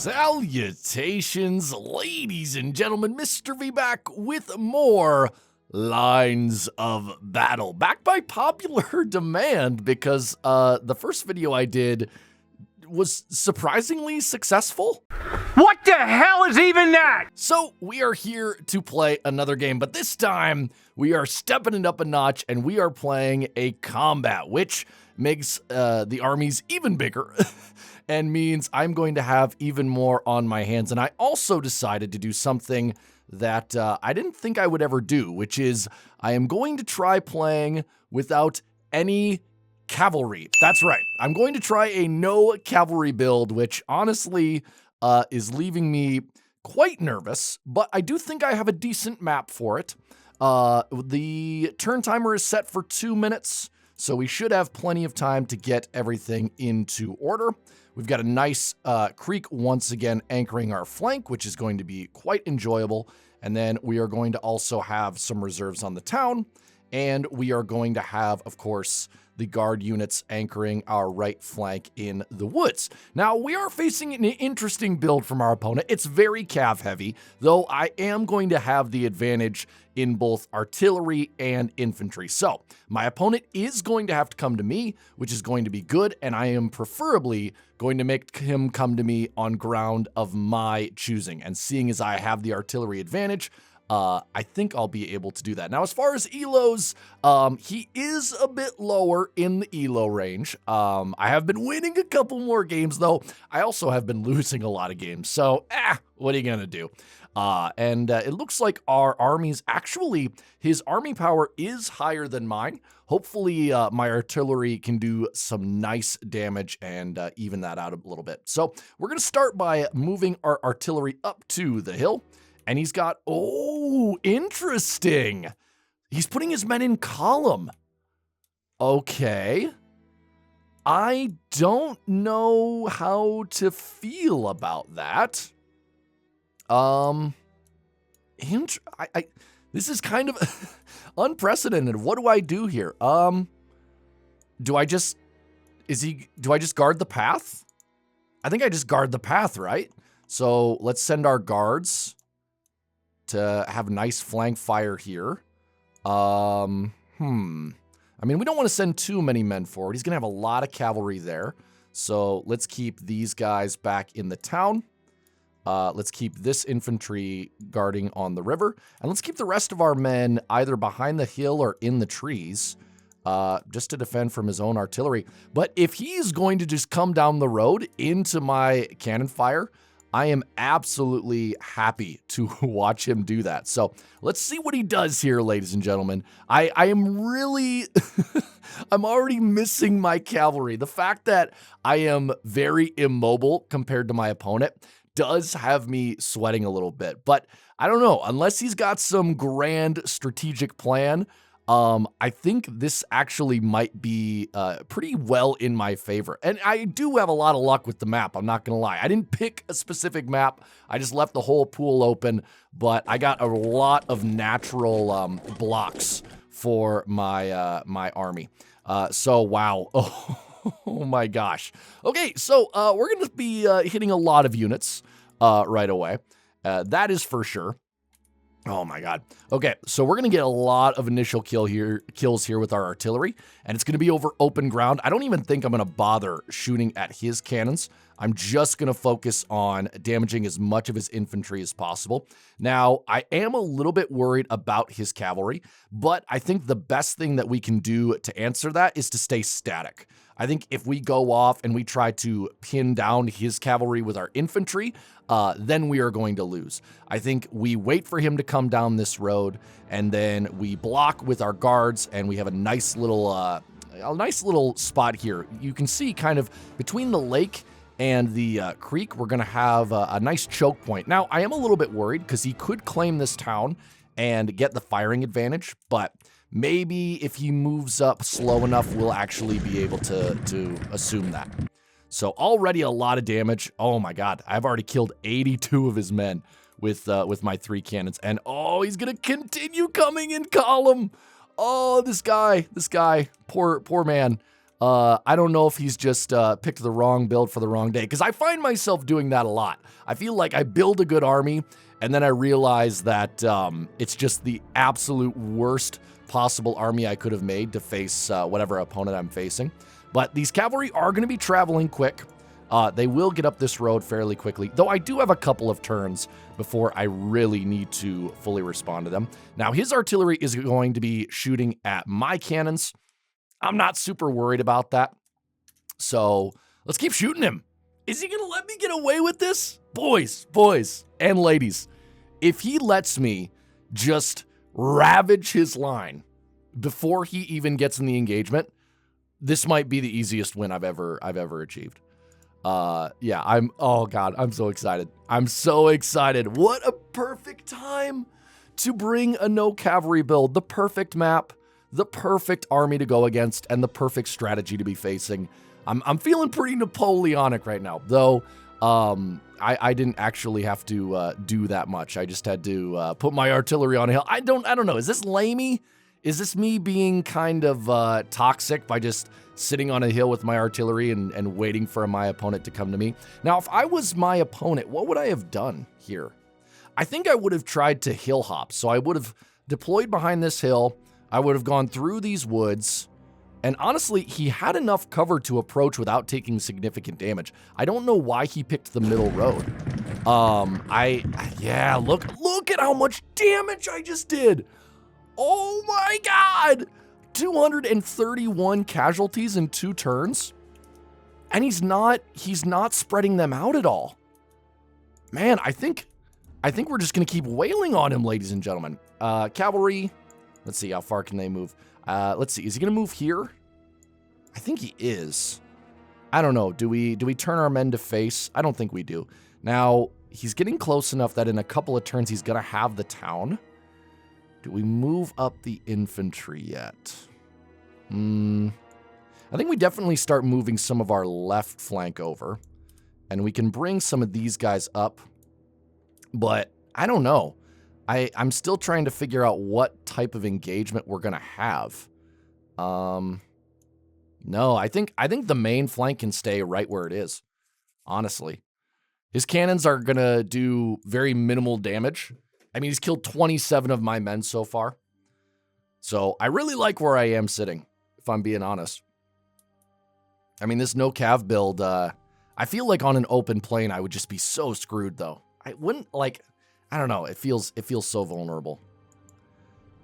Salutations, ladies and gentlemen. Mr. V back with more Lines of Battle. Back by popular demand because the first video I did was surprisingly successful. What the hell is even that? So we are here to play another game, but this time we are stepping it up a notch and we are playing a combat, which makes the armies even bigger and means I'm going to have even more on my hands. And I also decided to do something that I didn't think I would ever do, which is I am going to try playing without any cavalry. That's right. I'm going to try a no cavalry build, which honestly is leaving me quite nervous, but I do think I have a decent map for it. The turn timer is set for 2 minutes, so we should have plenty of time to get everything into order. We've got a nice creek once again anchoring our flank, which is going to be quite enjoyable. And then we are going to also have some reserves on the town. And we are going to have, of course, the guard units anchoring our right flank in the woods. Now, we are facing an interesting build from our opponent. It's very cav heavy, though I am going to have the advantage in both artillery and infantry. So my opponent is going to have to come to me, which is going to be good, and I am preferably going to make him come to me on ground of my choosing. And seeing as I have the artillery advantage, I think I'll be able to do that. Now, as far as elos, he is a bit lower in the elo range. I have been winning a couple more games, though. I also have been losing a lot of games. So, what are you going to do? And it looks like our armies, actually, his army power is higher than mine. Hopefully, my artillery can do some nice damage and even that out a little bit. So, we're going to start by moving our artillery up to the hill. And he's got, oh, interesting. He's putting his men in column. Okay. I don't know how to feel about that. This is kind of unprecedented. What do I do here? Do I just guard the path? I think I just guard the path, right? So let's send our guards to have nice flank fire here. I mean, we don't want to send too many men forward. He's going to have a lot of cavalry there. So let's keep these guys back in the town. Let's keep this infantry guarding on the river. And let's keep the rest of our men either behind the hill or in the trees, just to defend from his own artillery. But if he's going to just come down the road into my cannon fire, I am absolutely happy to watch him do that. So let's see what he does here, ladies and gentlemen. I am really, I'm already missing my cavalry. The fact that I am very immobile compared to my opponent does have me sweating a little bit. But I don't know, unless he's got some grand strategic plan, I think this actually might be pretty well in my favor. And I do have a lot of luck with the map, I'm not going to lie. I didn't pick a specific map. I just left the whole pool open, but I got a lot of natural blocks for my my army. So, wow. Oh my gosh. Okay, so we're going to be hitting a lot of units right away. That is for sure. Oh my god. Okay, so we're going to get a lot of initial kills here with our artillery, and it's going to be over open ground. I don't even think I'm going to bother shooting at his cannons. I'm just going to focus on damaging as much of his infantry as possible. Now, I am a little bit worried about his cavalry, but I think the best thing that we can do to answer that is to stay static. I think if we go off and we try to pin down his cavalry with our infantry, then we are going to lose. I think we wait for him to come down this road, and then we block with our guards, and we have a nice little spot here. You can see kind of between the lake and the creek, we're going to have a nice choke point. Now, I am a little bit worried because he could claim this town and get the firing advantage, but maybe if he moves up slow enough, we'll actually be able to assume that. So already a lot of damage. Oh my god, I've already killed 82 of his men with my 3 cannons. And oh, he's going to continue coming in column. Oh, this guy, poor man. I don't know if he's just picked the wrong build for the wrong day, because I find myself doing that a lot. I feel like I build a good army, and then I realize that it's just the absolute worst possible army I could have made to face whatever opponent I'm facing. But these cavalry are going to be traveling quick. They will get up this road fairly quickly, though I do have a couple of turns before I really need to fully respond to them. Now, his artillery is going to be shooting at my cannons. I'm not super worried about that. So let's keep shooting him. Is he going to let me get away with this? Boys and ladies, if he lets me just ravage his line before he even gets in the engagement, this might be the easiest win I've ever achieved. Yeah, oh God, I'm so excited. I'm so excited. What a perfect time to bring a No Cavalry build. The perfect map, the perfect army to go against, and the perfect strategy to be facing. I'm feeling pretty Napoleonic right now, though. I didn't actually have to do that much. I just had to put my artillery on a hill. I don't know. Is this lamey? Is this me being kind of toxic by just sitting on a hill with my artillery and waiting for my opponent to come to me? Now, if I was my opponent, what would I have done here? I think I would have tried to hill hop. So I would have deployed behind this hill. I would have gone through these woods. And honestly, he had enough cover to approach without taking significant damage. I don't know why he picked the middle road. Yeah, look at how much damage I just did. Oh my God. 231 casualties in 2 turns. And he's not spreading them out at all. Man, I think we're just going to keep wailing on him, ladies and gentlemen. Cavalry. Let's see, how far can they move? Let's see, is he going to move here? I think he is. I don't know. Do we turn our men to face? I don't think we do. Now, he's getting close enough that in a couple of turns he's going to have the town. Do we move up the infantry yet? I think we definitely start moving some of our left flank over. And we can bring some of these guys up. But I don't know. I'm still trying to figure out what type of engagement we're going to have. No, I think the main flank can stay right where it is, honestly. His cannons are going to do very minimal damage. I mean, he's killed 27 of my men so far. So I really like where I am sitting, if I'm being honest. I mean, this no cav build, I feel like on an open plain, I would just be so screwed, though. I wouldn't, like, I don't know. It feels so vulnerable.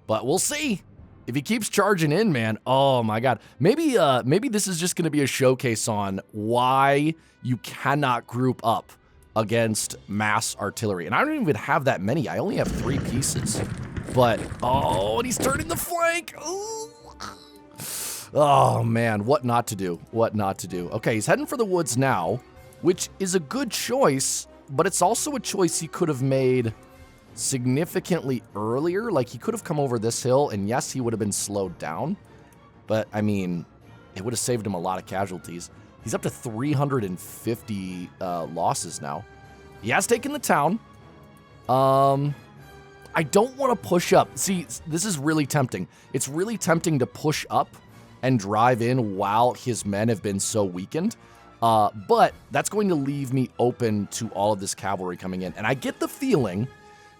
But we'll see. If he keeps charging in, man, oh my God. Maybe this is just going to be a showcase on why you cannot group up against mass artillery. And I don't even have that many. I only have 3 pieces. But, oh, and he's turning the flank. Ooh. Oh, man, what not to do. What not to do. Okay, he's heading for the woods now, which is a good choice, but it's also a choice he could have made significantly earlier. Like, he could have come over this hill, and yes, he would have been slowed down. But, I mean, it would have saved him a lot of casualties. He's up to 350 losses now. He has taken the town. I don't want to push up. See, this is really tempting. It's really tempting to push up and drive in while his men have been so weakened. But that's going to leave me open to all of this cavalry coming in. And I get the feeling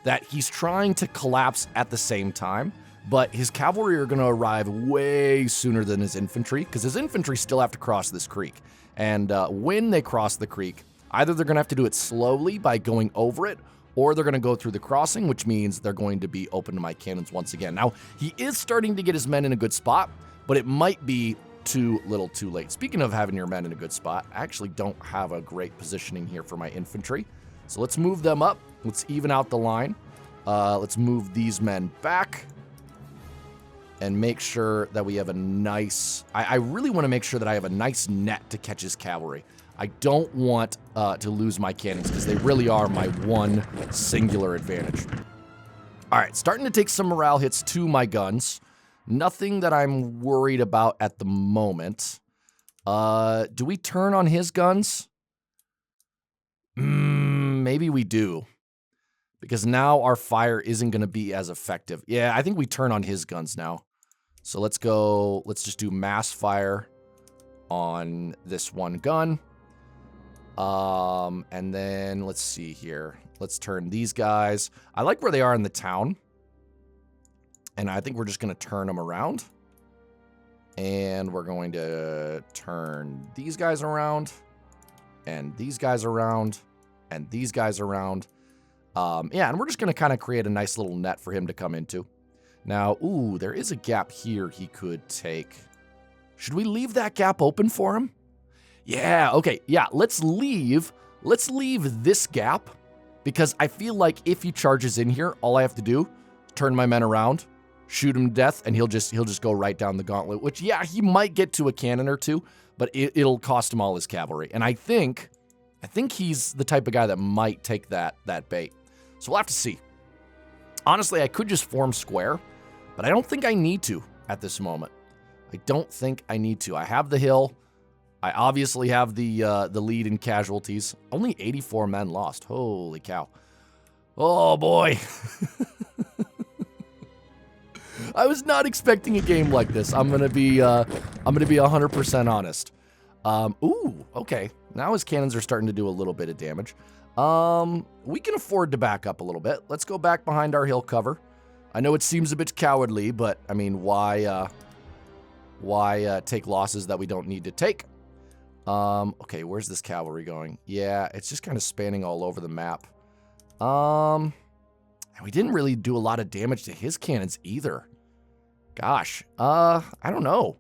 that he's trying to collapse at the same time, but his cavalry are going to arrive way sooner than his infantry, because his infantry still have to cross this creek. And when they cross the creek, either they're going to have to do it slowly by going over it, or they're going to go through the crossing, which means they're going to be open to my cannons once again. Now, he is starting to get his men in a good spot, but it might be too little too late. Speaking of having your men in a good spot, I actually don't have a great positioning here for my infantry. So let's move them up. Let's even out the line. Let's move these men back and make sure that we have a nice... I really want to make sure that I have a nice net to catch his cavalry. I don't want to lose my cannons because they really are my one singular advantage. All right, starting to take some morale hits to my guns. Nothing that I'm worried about at the moment. Do we turn on his guns? Maybe we do. Because now our fire isn't going to be as effective. Yeah, I think we turn on his guns now. So let's go. Let's just do mass fire on this one gun. And then let's see here. Let's turn these guys. I like where they are in the town. And I think we're just going to turn them around. And we're going to turn these guys around. And these guys around. And these guys around. Yeah, and we're just going to kind of create a nice little net for him to come into. Now, ooh, there is a gap here he could take. Should we leave that gap open for him? Yeah, okay, yeah, let's leave this gap, because I feel like if he charges in here, all I have to do, turn my men around, shoot him to death, and he'll just go right down the gauntlet, which, yeah, he might get to a cannon or two, but it'll cost him all his cavalry. And I think he's the type of guy that might take that bait. So we'll have to see. Honestly, I could just form square, but I don't think I need to at this moment. I don't think I need to. I have the hill. I obviously have the lead in casualties. Only 84 men lost. Holy cow. Oh, boy. I was not expecting a game like this. I'm gonna be 100% honest. Ooh, okay. Now his cannons are starting to do a little bit of damage. We can afford to back up a little bit. Let's go back behind our hill cover. I know it seems a bit cowardly, but I mean, why take losses that we don't need to take? Okay, where's this cavalry going? Yeah, it's just kind of spanning all over the map. And we didn't really do a lot of damage to his cannons either. Gosh, I don't know.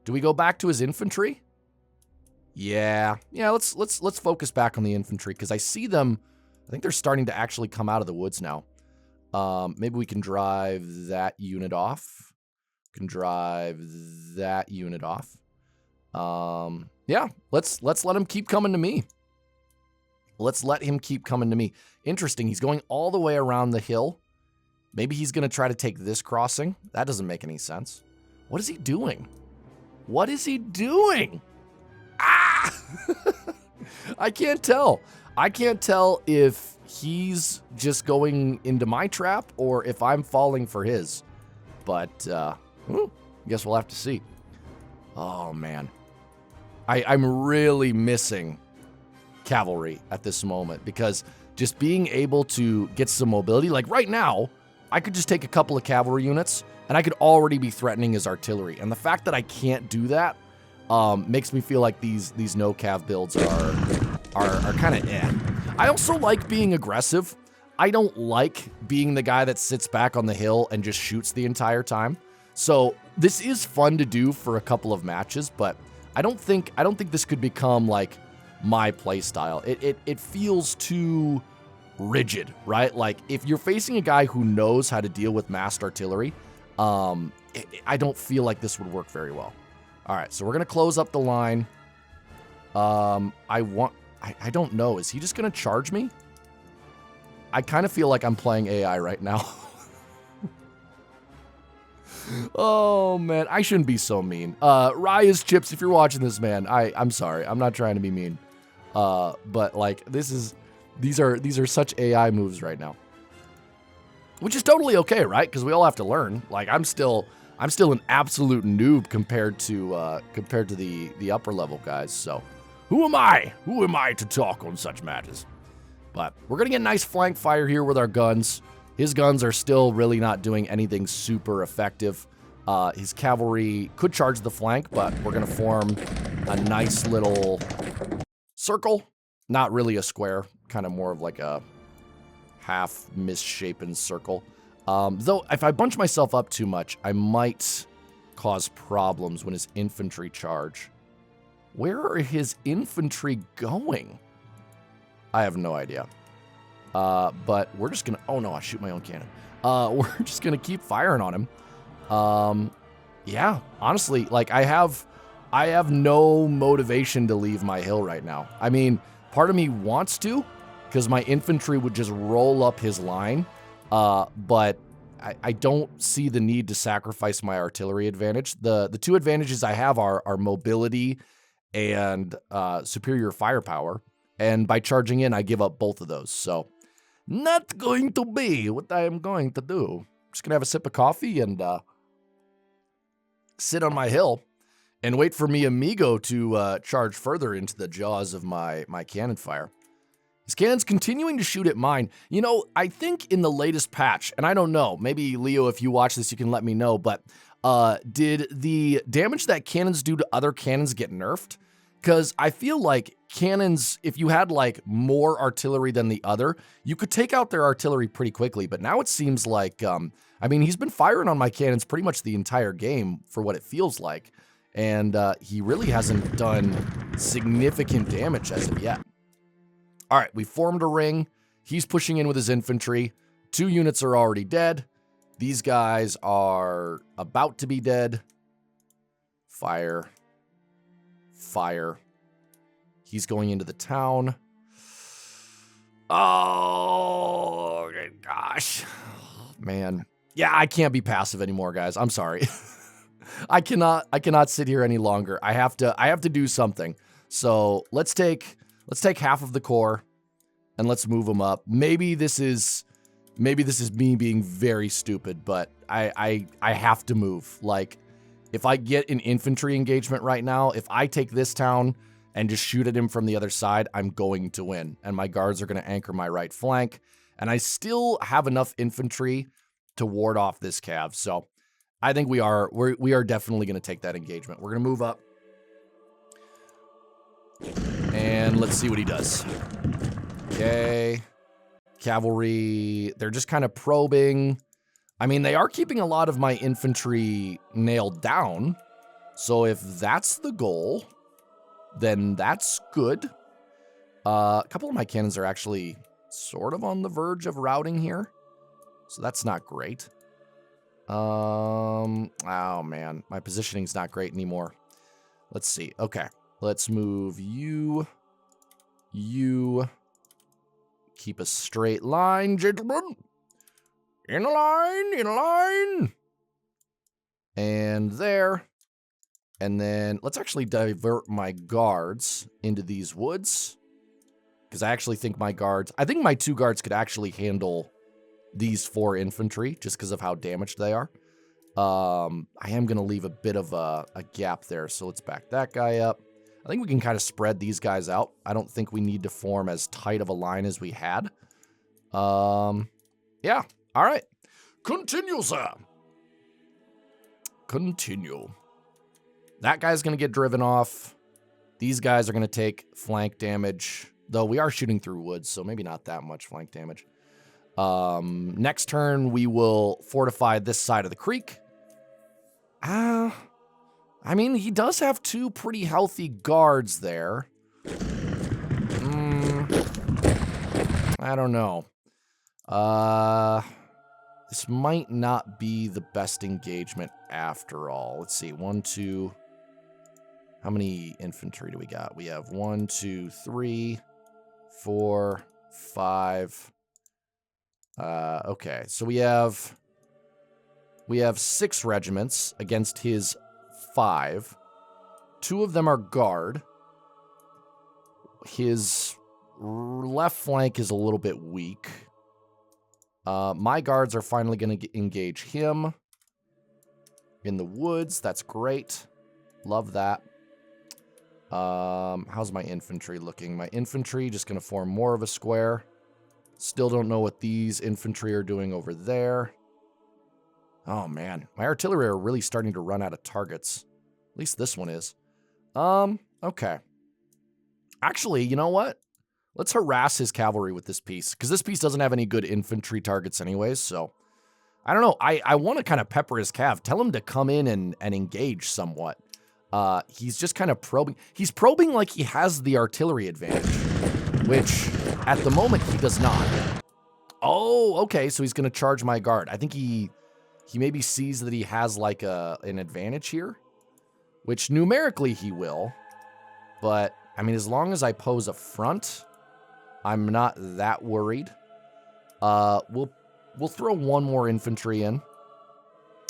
Do we go back to his infantry? Yeah, let's focus back on the infantry, because I see them. I think they're starting to actually come out of the woods now. Maybe we can drive that unit off. Can drive that unit off. Yeah, let's let him keep coming to me. Let's let him keep coming to me. Interesting, he's going all the way around the hill. Maybe he's going to try to take this crossing. That doesn't make any sense. What is he doing? What is he doing? Ah! I can't tell. I can't tell if he's just going into my trap or if I'm falling for his. But, guess we'll have to see. Oh, man. I'm really missing cavalry at this moment, because just being able to get some mobility, like right now, I could just take a couple of cavalry units and I could already be threatening his artillery. And the fact that I can't do that makes me feel like these no cav builds are kind of eh. I also like being aggressive. I don't like being the guy that sits back on the hill and just shoots the entire time. So this is fun to do for a couple of matches, but I don't think this could become like my play style. It feels too rigid, right? Like if you're facing a guy who knows how to deal with massed artillery, I don't feel like this would work very well. All right, so we're gonna close up the line. I don't know. Is he just gonna charge me? I kind of feel like I'm playing AI right now. Oh, man. I shouldn't be so mean. Raya's Chips, if you're watching this, man, I'm sorry. I'm not trying to be mean. But, like, these are such AI moves right now. Which is totally okay, right? Because we all have to learn. Like, I'm still an absolute noob compared to the upper level guys. So, who am I? Who am I to talk on such matters? But we're going to get nice flank fire here with our guns. His guns are still really not doing anything super effective. His cavalry could charge the flank, but we're going to form a nice little circle. Not really a square, kind of more of like a half misshapen circle. Though, if I bunch myself up too much, I might cause problems when his infantry charge. Where are his infantry going? I have no idea. But we're just gonna, oh no, I shoot my own cannon. We're just gonna keep firing on him. Yeah, honestly, like I have no motivation to leave my hill right now. I mean, part of me wants to, because my infantry would just roll up his line. But I don't see the need to sacrifice my artillery advantage. The two advantages I have are mobility and superior firepower. And by charging in, I give up both of those. So, not going to be what I am going to do. Just going to have a sip of coffee and sit on my hill and wait for mi amigo to charge further into the jaws of my cannon fire. His cannon's continuing to shoot at mine. You know, I think in the latest patch, and I don't know, maybe Leo, if you watch this, you can let me know, but did the damage that cannons do to other cannons get nerfed? Because I feel like cannons, if you had like more artillery than the other, you could take out their artillery pretty quickly. But now it seems like, I mean, he's been firing on my cannons pretty much the entire game for what it feels like. And he really hasn't done significant damage as of yet. All right, we formed a ring. He's pushing in with his infantry. 2 units are already dead. These guys are about to be dead. Fire. Fire. He's going into the town. Oh, gosh. Man. Yeah, I can't be passive anymore, guys. I'm sorry. I cannot sit here any longer. I have to do something. So let's take half of the core and let's move them up. Maybe this is me being very stupid, but I have to move. Like, if I get an infantry engagement right now, if I take this town and just shoot at him from the other side, I'm going to win. And my guards are going to anchor my right flank. And I still have enough infantry to ward off this cav. So I think we are definitely going to take that engagement. We're going to move up. And let's see what he does. Okay. Cavalry, they're just kind of probing. I mean, they are keeping a lot of my infantry nailed down. So if that's the goal, then that's good. A couple of my cannons are actually sort of on the verge of routing here. So that's not great. Oh man, my positioning's not great anymore. Let's see. Okay, let's move you. Keep a straight line, gentlemen. In a line, in a line. And there. And then let's actually divert my guards into these woods. Because I actually think my 2 guards could actually handle these 4 infantry just because of how damaged they are. I am going to leave a bit of a gap there. So let's back that guy up. I think we can kind of spread these guys out. I don't think we need to form as tight of a line as we had. Yeah. All right. Continue, sir. Continue. That guy's going to get driven off. These guys are going to take flank damage. Though we are shooting through woods, so maybe not that much flank damage. Next turn, we will fortify this side of the creek. I mean, he does have 2 pretty healthy guards there. I don't know. This might not be the best engagement after all. Let's see. 1, 2. How many infantry do we got? We have 1, 2, 3, 4, 5. Okay, so we have 6 regiments against his 5. 2 of them are guard. His left flank is a little bit weak. My guards are finally going to engage him in the woods. That's great. Love that. How's my infantry looking? My infantry just going to form more of a square. Still don't know what these infantry are doing over there. Oh, man. My artillery are really starting to run out of targets. At least this one is. Okay. Actually, you know what? Let's harass his cavalry with this piece, because this piece doesn't have any good infantry targets anyways, so... I don't know. I want to kind of pepper his cav. Tell him to come in and engage somewhat. He's just kind of probing. He's probing like he has the artillery advantage, which at the moment he does not. Oh, okay. So he's going to charge my guard. I think he maybe sees that he has like an advantage here, which numerically he will. But I mean, as long as I pose a front, I'm not that worried. We'll throw 1 more infantry in.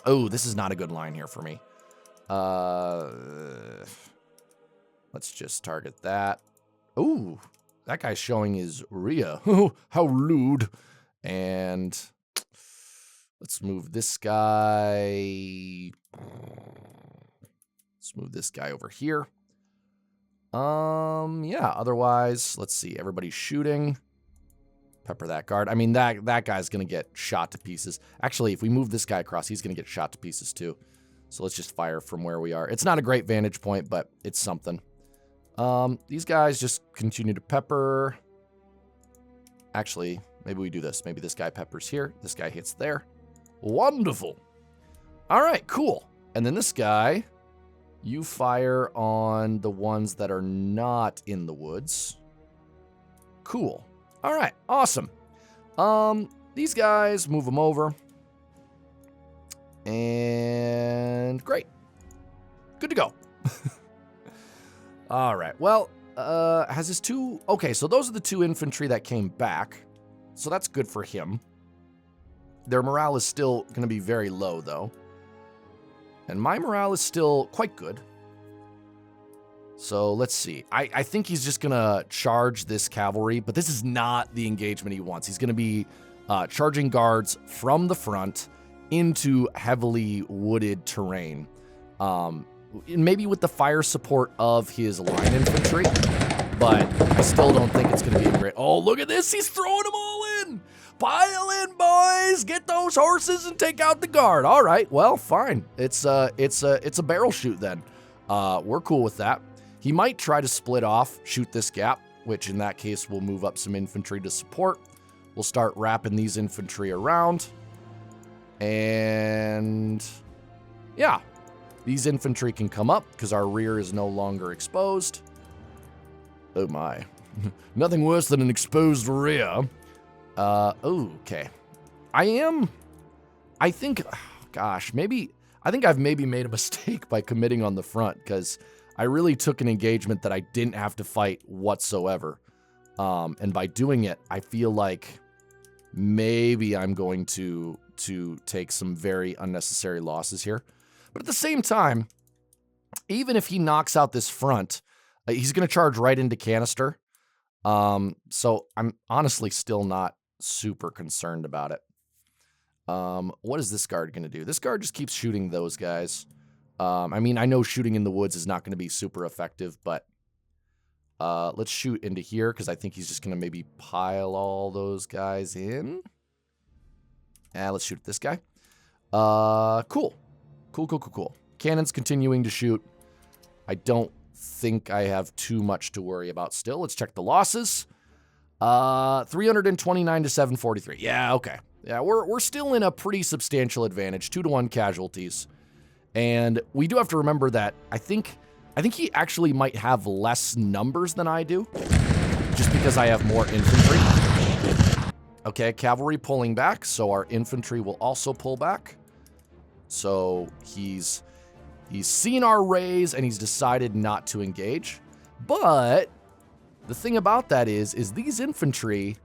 Oh, this is not a good line here for me. Let's just target that. Ooh, that guy's showing his rear. Oh, how lewd. And let's move this guy Let's move this guy over here. Yeah, otherwise, let's see. Everybody's shooting. Pepper that guard. I mean, that guy's going to get shot to pieces. Actually, if we move this guy across, he's going to get shot to pieces too. So let's just fire from where we are. It's not a great vantage point, but it's something. These guys just continue to pepper. Actually, maybe we do this. Maybe this guy peppers here. This guy hits there. Wonderful. All right, cool. And then this guy, you fire on the ones that are not in the woods. Cool. All right, awesome. These guys, move them over. And great. Good to go. All right, well, has his two... Okay, so those are the 2 infantry that came back. So that's good for him. Their morale is still going to be very low, though. And my morale is still quite good. So let's see. I think he's just going to charge this cavalry, but this is not the engagement he wants. He's going to be charging guards from the front into heavily wooded terrain. Maybe with the fire support of his line infantry, but I still don't think it's going to be a great... Oh, look at this. He's throwing them all in. Pile in, boys. Get those horses and take out the guard. All right. Well, fine. It's a barrel shoot then. We're cool with that. He might try to split off, shoot this gap, which in that case will move up some infantry to support. We'll start wrapping these infantry around. And yeah, these infantry can come up because our rear is no longer exposed. Oh my. Nothing worse than an exposed rear. Okay. I think I've maybe made a mistake by committing on the front because I really took an engagement that I didn't have to fight whatsoever. And by doing it, I feel like maybe I'm going to take some very unnecessary losses here. But at the same time, even if he knocks out this front, he's going to charge right into canister. So I'm honestly still not super concerned about it. What is this guard going to do? This guard just keeps shooting those guys. I mean, I know shooting in the woods is not going to be super effective, but let's shoot into here because I think he's just going to maybe pile all those guys in. Let's shoot this guy. Cool. Cannons continuing to shoot. I don't think I have too much to worry about still. Let's check the losses. 329 to 743. Yeah, okay. Yeah, we're still in a pretty substantial advantage. 2-to-1 casualties. And we do have to remember that I think he actually might have less numbers than I do, just because I have more infantry. Okay, cavalry pulling back, so our infantry will also pull back. So he's seen our raise and he's decided not to engage. But the thing about that is these infantry,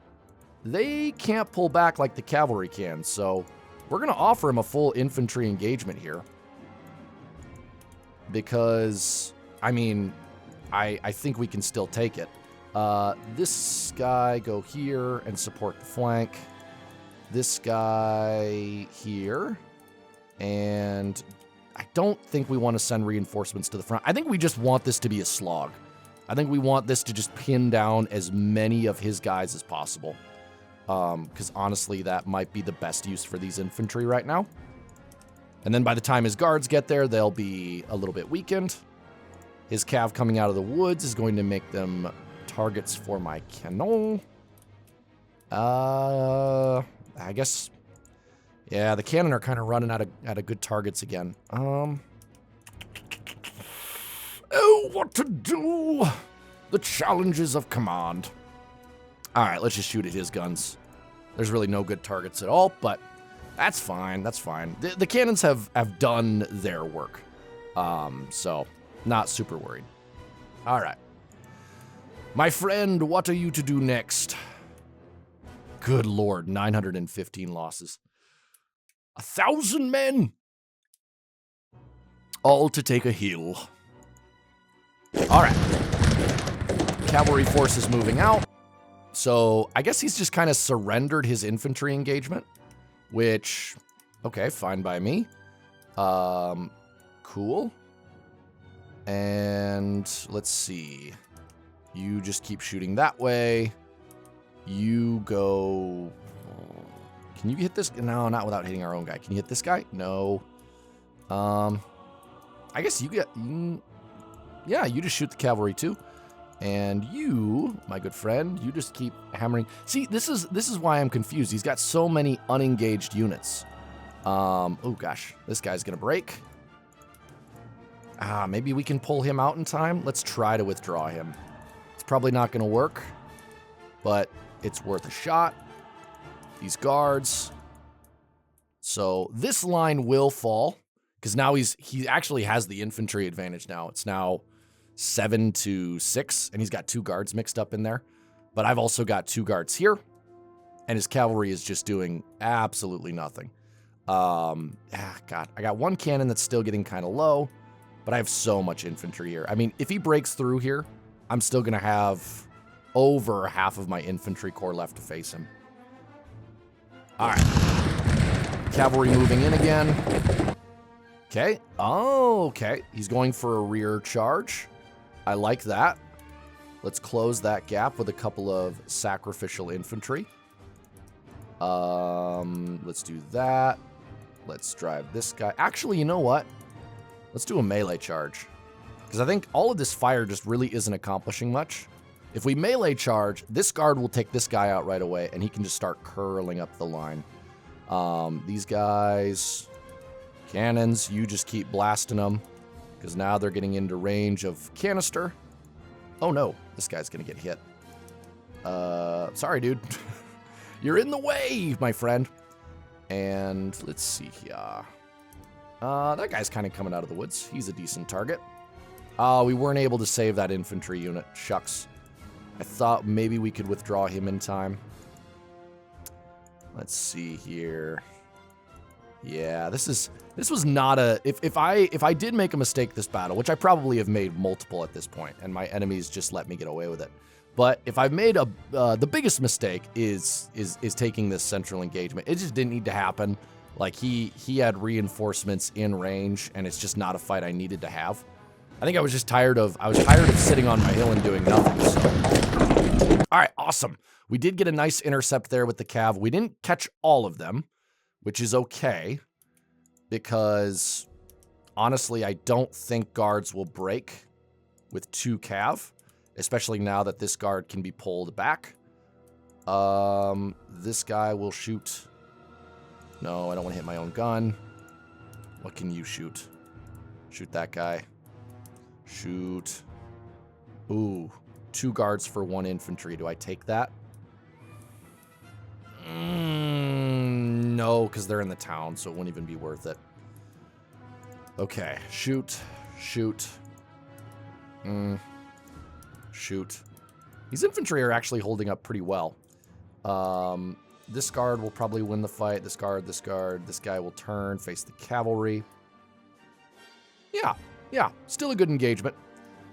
they can't pull back like the cavalry can. So we're going to offer him a full infantry engagement here. Because, I mean, I think we can still take it. This guy go here and support the flank. This guy here. And I don't think we want to send reinforcements to the front. I think we just want this to be a slog. I think we want this to just pin down as many of his guys as possible. Because honestly, that might be the best use for these infantry right now. And then by the time his guards get there, they'll be a little bit weakened. His cav coming out of the woods is going to make them targets for my cannon. I guess... Yeah, the cannon are kind of running out of good targets again. Oh, what to do? The challenges of command. All right, let's just shoot at his guns. There's really no good targets at all, but that's fine. That's fine. The cannons have done their work. So not super worried. All right. My friend, what are you to do next? Good Lord, 915 losses. 1,000 men! All to take a hill. Alright. Cavalry forces moving out. So, I guess he's just kind of surrendered his infantry engagement. Which, okay, fine by me. Cool. And let's see. You just keep shooting that way. You go... Can you hit this? No, not without hitting our own guy. Can you hit this guy? No. I guess you get... yeah, you just shoot the cavalry too. And you, my good friend, you just keep hammering. See, this is why I'm confused. He's got so many unengaged units. Oh gosh, this guy's gonna break. Maybe we can pull him out in time. Let's try to withdraw him. It's probably not gonna work, but it's worth a shot. These guards. So this line will fall because now he actually has the infantry advantage now. It's now 7-6, and he's got 2 guards mixed up in there. But I've also got 2 guards here, and his cavalry is just doing absolutely nothing. God, I got 1 cannon that's still getting kind of low, but I have so much infantry here. I mean, if he breaks through here, I'm still going to have over half of my infantry corps left to face him. All right. Cavalry moving in again. Okay. Oh, okay. He's going for a rear charge. I like that. Let's close that gap with a couple of sacrificial infantry. Let's do that. Let's drive this guy. Actually, you know what? Let's do a melee charge. Because I think all of this fire just really isn't accomplishing much. If we melee charge, this guard will take this guy out right away, and he can just start curling up the line. These guys, cannons, you just keep blasting them, because now they're getting into range of canister. Oh no, this guy's gonna get hit. Sorry, dude. You're in the way, my friend. And let's see here. That guy's kind of coming out of the woods. He's a decent target. We weren't able to save that infantry unit. Shucks. I thought maybe we could withdraw him in time. Let's see here. Yeah, this was not a... If I did make a mistake this battle, which I probably have made multiple at this point, and my enemies just let me get away with it. But if I've made the biggest mistake is taking this central engagement. It just didn't need to happen. Like he had reinforcements in range, and it's just not a fight I needed to have. I think I was just tired of sitting on my hill and doing nothing. So. All right, awesome. We did get a nice intercept there with the cav. We didn't catch all of them, which is okay, because honestly, I don't think guards will break with 2 cav, especially now that this guard can be pulled back. This guy will shoot. No, I don't want to hit my own gun. What can you shoot? Shoot that guy. Shoot. Ooh, 2 guards for 1 infantry. Do I take that? No, because they're in the town, so it wouldn't even be worth it. Okay, shoot. Shoot. Shoot. These infantry are actually holding up pretty well. This guard will probably win the fight. This guard, this guy will turn, face the cavalry. Yeah, still a good engagement.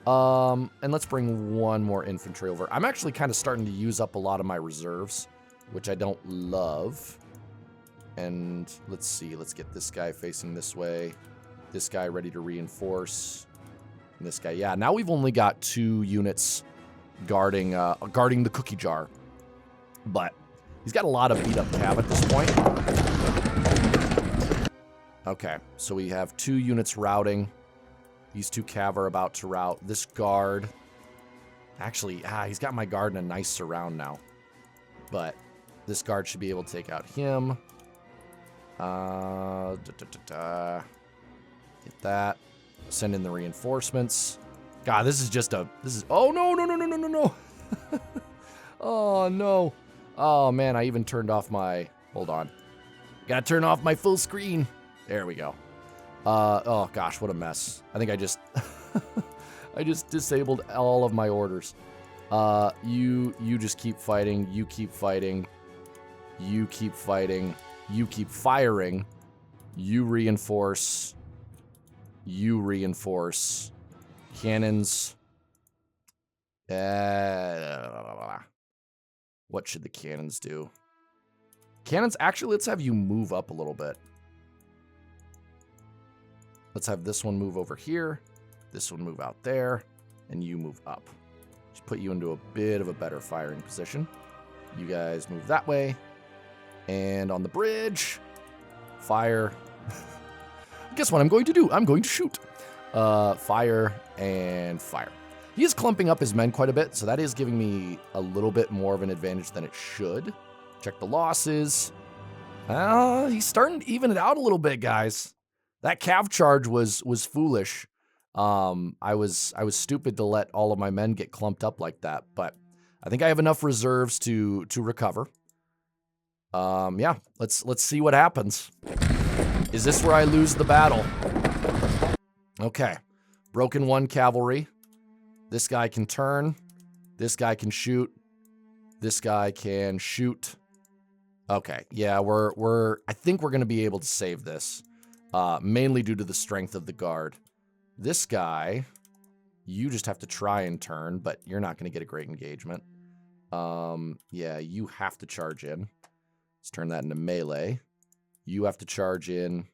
And let's bring 1 more infantry over. I'm actually kind of starting to use up a lot of my reserves, which I don't love. And let's see, let's get this guy facing this way. This guy ready to reinforce. And this guy, yeah, now we've only got 2 units guarding the cookie jar. But he's got a lot of beat up cav at this point. Okay, so we have 2 units routing. These 2 cav are about to rout. This guard, actually, he's got my guard in a nice surround now. But this guard should be able to take out him. Get that. Send in the reinforcements. God, this is oh, no. Oh, no. Oh, man, I even turned off my, hold on. Gotta turn off my full screen. There we go. Oh, gosh, what a mess. I think I just, I just disabled all of my orders. You just keep fighting. You keep fighting. You keep fighting. You keep firing. You reinforce. You reinforce. Cannons. What should the cannons do? Cannons, actually, let's have you move up a little bit. Let's have this one move over here. This one move out there, and you move up. Just put you into a bit of a better firing position. You guys move that way. And on the bridge, fire. Guess what I'm going to do? I'm going to shoot. Fire and fire. He is clumping up his men quite a bit, so that is giving me a little bit more of an advantage than it should. Check the losses. He's starting to even it out a little bit, guys. That cav charge was foolish. I was stupid to let all of my men get clumped up like that, but I think I have enough reserves to recover. Yeah, let's see what happens. Is this where I lose the battle? Okay. Broken 1 cavalry. This guy can turn. This guy can shoot. This guy can shoot. Okay. Yeah, I think we're going to be able to save this. Mainly due to the strength of the guard. This guy, you just have to try and turn, but you're not going to get a great engagement. Yeah, you have to charge in. Let's turn that into melee. You have to charge in.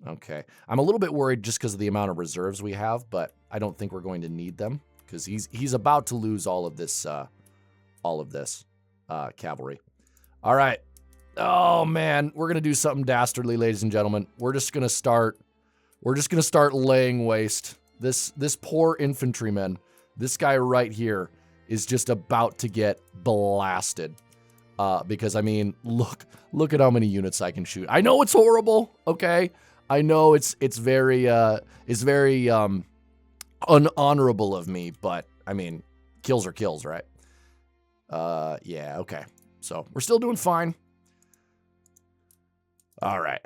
Okay. I'm a little bit worried just because of the amount of reserves we have, but I don't think we're going to need them because he's about to lose all of this cavalry. All right. Oh man, we're gonna do something dastardly, ladies and gentlemen. We're just gonna start laying waste. This poor infantryman, this guy right here is just about to get blasted. Because I mean, look at how many units I can shoot. I know it's horrible, okay? I know it's very unhonorable of me, but I mean, kills are kills, right? Yeah, okay. So we're still doing fine. All right.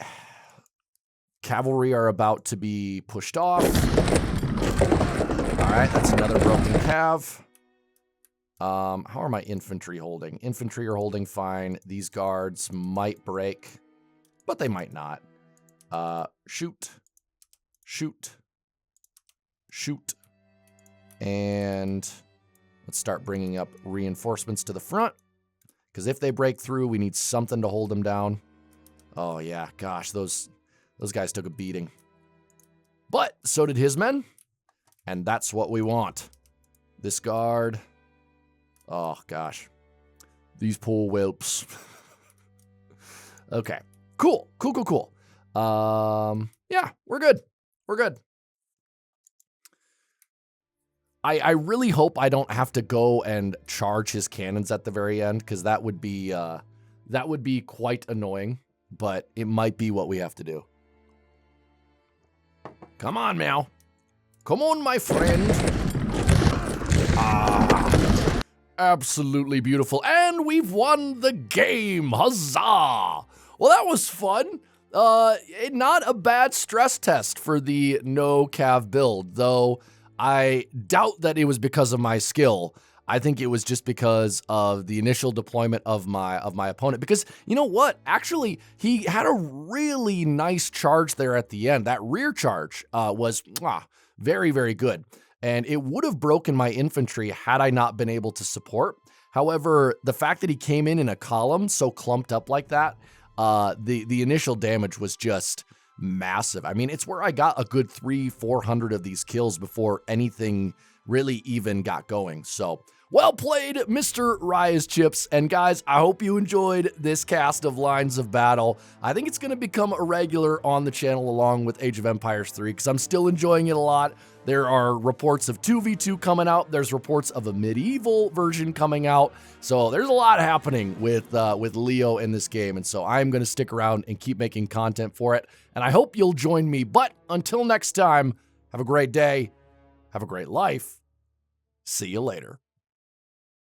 Cavalry are about to be pushed off. All right, that's another broken cav. How are my infantry holding? Infantry are holding fine. These guards might break, but they might not. Shoot. Shoot. Shoot. And let's start bringing up reinforcements to the front. Because if they break through, we need something to hold them down. Oh, yeah. Gosh, those guys took a beating. But so did his men. And that's what we want. This guard. Oh, gosh. These poor whelps. Okay. Cool. Cool. Yeah, we're good. We're good. I really hope I don't have to go and charge his cannons at the very end, because that would be quite annoying, but it might be what we have to do. Come on, Meow. Come on, my friend. Ah, absolutely beautiful. And we've won the game. Huzzah! Well, that was fun. Not a bad stress test for the no cav build, though I doubt that it was because of my skill. I think it was just because of the initial deployment of my opponent. Because you know what? Actually, he had a really nice charge there at the end. That rear charge was very, very good. And it would have broken my infantry had I not been able to support. However, the fact that he came in a column so clumped up like that, the initial damage was just massive. I mean, it's where I got a good 300-400 of these kills before anything really even got going. So, well played, Mr. Rise Chips. And guys, I hope you enjoyed this cast of Lines of Battle. I think it's going to become a regular on the channel along with Age of Empires 3 because I'm still enjoying it a lot. There are reports of 2v2 coming out. There's reports of a medieval version coming out. So there's a lot happening with Leo in this game. And so I'm going to stick around and keep making content for it. And I hope you'll join me. But until next time, have a great day. Have a great life. See you later.